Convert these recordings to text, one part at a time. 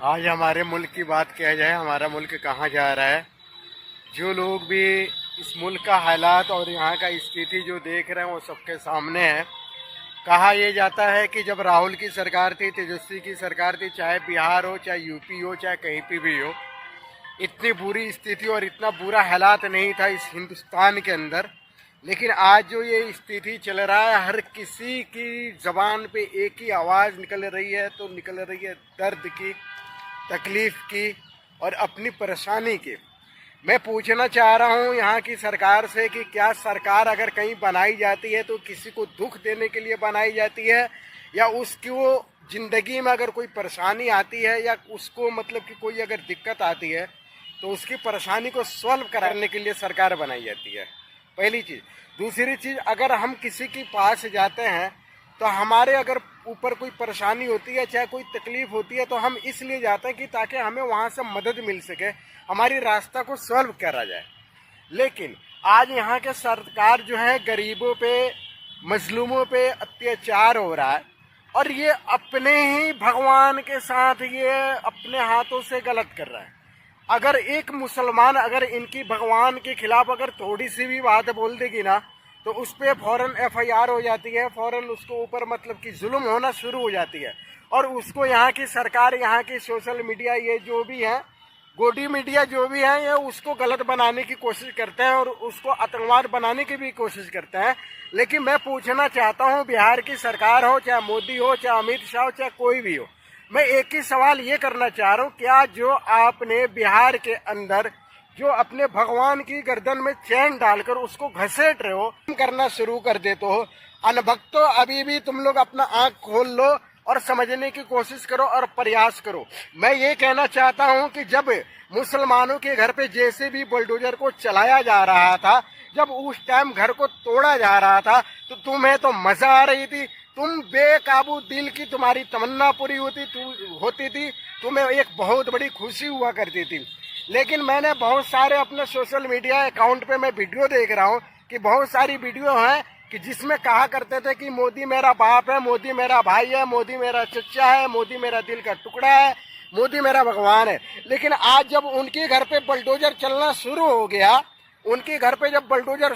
आज हमारे मुल्क की बात किया जाए, हमारा मुल्क कहाँ जा रहा है। जो लोग भी इस मुल्क का हालात और यहाँ का स्थिति जो देख रहे हैं वो सबके सामने है। कहा यह जाता है कि जब राहुल की सरकार थी, तेजस्वी की सरकार थी, चाहे बिहार हो, चाहे यूपी हो, चाहे कहीं पे भी हो, इतनी बुरी स्थिति और इतना बुरा हालात नहीं था इस हिंदुस्तान के अंदर। लेकिन आज जो ये स्थिति चल रहा है, हर किसी की जबान पे एक ही आवाज़ निकल रही है, तो निकल रही है दर्द की, तकलीफ़ की और अपनी परेशानी की। मैं पूछना चाह रहा हूँ यहाँ की सरकार से कि क्या सरकार अगर कहीं बनाई जाती है तो किसी को दुख देने के लिए बनाई जाती है, या उसकी वो ज़िंदगी में अगर कोई परेशानी आती है या उसको मतलब कि कोई अगर दिक्कत आती है तो उसकी परेशानी को सॉल्व कराने के लिए सरकार बनाई जाती है। पहली चीज़। दूसरी चीज़, अगर हम किसी के पास जाते हैं तो हमारे अगर ऊपर कोई परेशानी होती है, चाहे कोई तकलीफ होती है, तो हम इसलिए जाते हैं कि ताकि हमें वहाँ से मदद मिल सके, हमारी रास्ता को सॉल्व करा जाए। लेकिन आज यहाँ के सरकार जो है गरीबों पे, मजलूमों पे अत्याचार हो रहा है और ये अपने ही भगवान के साथ ये अपने हाथों से गलत कर रहा है। अगर एक मुसलमान अगर इनकी भगवान के खिलाफ अगर थोड़ी सी भी बात बोल देगी ना, तो उस पर फ़ौरन FIR हो जाती है, फ़ौरन उसको ऊपर मतलब कि जुल्म होना शुरू हो जाती है। और उसको यहाँ की सरकार, यहाँ की सोशल मीडिया, ये जो भी है, गोडी मीडिया जो भी है, ये उसको गलत बनाने की कोशिश करते हैं और उसको आतंकवाद बनाने की भी कोशिश करते हैं। लेकिन मैं पूछना चाहता हूँ, बिहार की सरकार हो, चाहे मोदी हो, चाहे अमित शाह हो, चाहे कोई भी हो, मैं एक ही सवाल ये करना चाह रहा हूँ, क्या जो आपने बिहार के अंदर जो अपने भगवान की गर्दन में चैन डालकर उसको घसीट रहे हो, करना शुरू कर देते हो। अनभक्तो, अभी भी तुम लोग अपना आंख खोल लो और समझने की कोशिश करो और प्रयास करो। मैं ये कहना चाहता हूँ कि जब मुसलमानों के घर पे जैसे भी बुलडोजर को चलाया जा रहा था, जब उस टाइम घर को तोड़ा जा रहा था, तो तुम्हें तो मजा आ रही थी, तुम बेकाबू दिल की तुम्हारी तमन्ना पूरी होती थी, तुम्हें एक बहुत बड़ी खुशी हुआ करती थी। लेकिन मैंने बहुत सारे अपने सोशल मीडिया अकाउंट पे मैं वीडियो देख रहा हूँ कि बहुत सारी वीडियो हैं कि जिसमें कहा करते थे कि मोदी मेरा बाप है, मोदी मेरा भाई है, मोदी मेरा चचा है, मोदी मेरा दिल का टुकड़ा है, मोदी मेरा भगवान है। लेकिन आज जब उनके घर पे बुलडोजर चलना शुरू हो गया, उनके घर पे जब बुलडोजर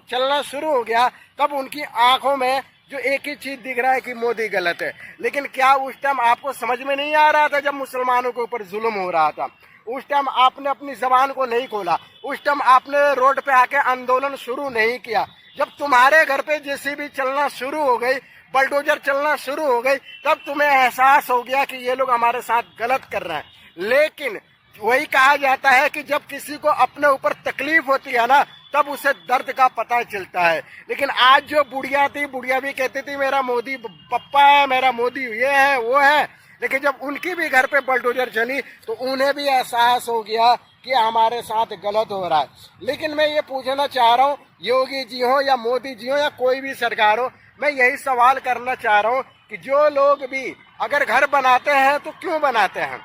चलना शुरू हो गया, तब उनकी आंखों में जो एक ही चीज दिख रहा है कि मोदी गलत है। लेकिन क्या उस टाइम आपको समझ में नहीं आ रहा था जब मुसलमानों के ऊपर जुल्म हो रहा था? उस टाइम आपने अपनी जबान को नहीं खोला, उस टाइम आपने रोड पे आके आंदोलन शुरू नहीं किया। जब तुम्हारे घर पे जेसीबी चलना शुरू हो गई, बुलडोजर चलना शुरू हो गई, तब तुम्हें एहसास हो गया कि ये लोग हमारे साथ गलत कर रहे हैं। लेकिन वही कहा जाता है कि जब किसी को अपने ऊपर तकलीफ होती है ना, तब उसे दर्द का पता चलता है। लेकिन आज जो बुढ़िया थी, बुढ़िया भी कहती थी मेरा मोदी पप्पा है, मेरा मोदी ये है वो है, लेकिन जब उनकी भी घर पे बुलडोजर चली तो उन्हें भी एहसास हो गया कि हमारे साथ गलत हो रहा है। लेकिन मैं ये पूछना चाह रहा हूँ, योगी जी हो या मोदी जी हो या कोई भी सरकार हो, मैं यही सवाल करना चाह रहा हूँ कि जो लोग भी अगर घर बनाते हैं तो क्यों बनाते हैं?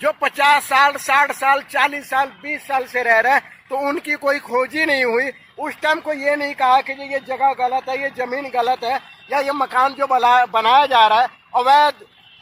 जो 50 साल, 60 साल, 40 साल, 20 साल से रह रहे हैं, तो उनकी कोई खोज ही नहीं हुई। उस टाइम को ये नहीं कहा कि ये जगह गलत है, ये जमीन गलत है, या ये मकान जो बनाया जा रहा है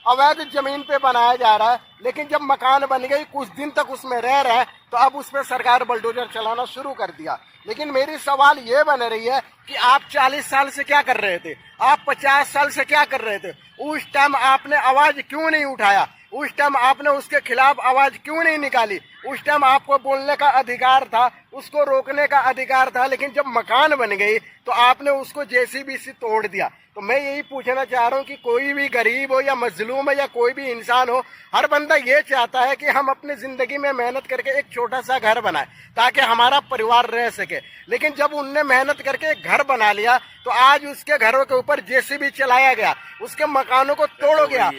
अवैध जमीन पे बनाया जा रहा है। लेकिन जब मकान बन गई, कुछ दिन तक उसमें रह रहे हैं, तो अब उस पर सरकार बुलडोजर चलाना शुरू कर दिया। लेकिन मेरी सवाल ये बन रही है कि आप 40 साल से क्या कर रहे थे? आप 50 साल से क्या कर रहे थे? उस टाइम आपने आवाज क्यों नहीं उठाया? उस टाइम आपने उसके खिलाफ आवाज क्यों नहीं निकाली? उस टाइम आपको बोलने का अधिकार था, उसको रोकने का अधिकार था। लेकिन जब मकान बन गई तो आपने उसको जेसीबी से तोड़ दिया। तो मैं यही पूछना चाह रहा हूँ कि कोई भी गरीब हो या मजलूम है या कोई भी इंसान हो, हर बंदा ये चाहता है कि हम अपनी जिंदगी में मेहनत करके एक छोटा सा घर बनाए ताकि हमारा परिवार रह सके। लेकिन जब उनने मेहनत करके एक घर बना लिया तो आज उसके घरों के ऊपर जेसीबी चलाया गया, उसके मकानों को तोड़ गया।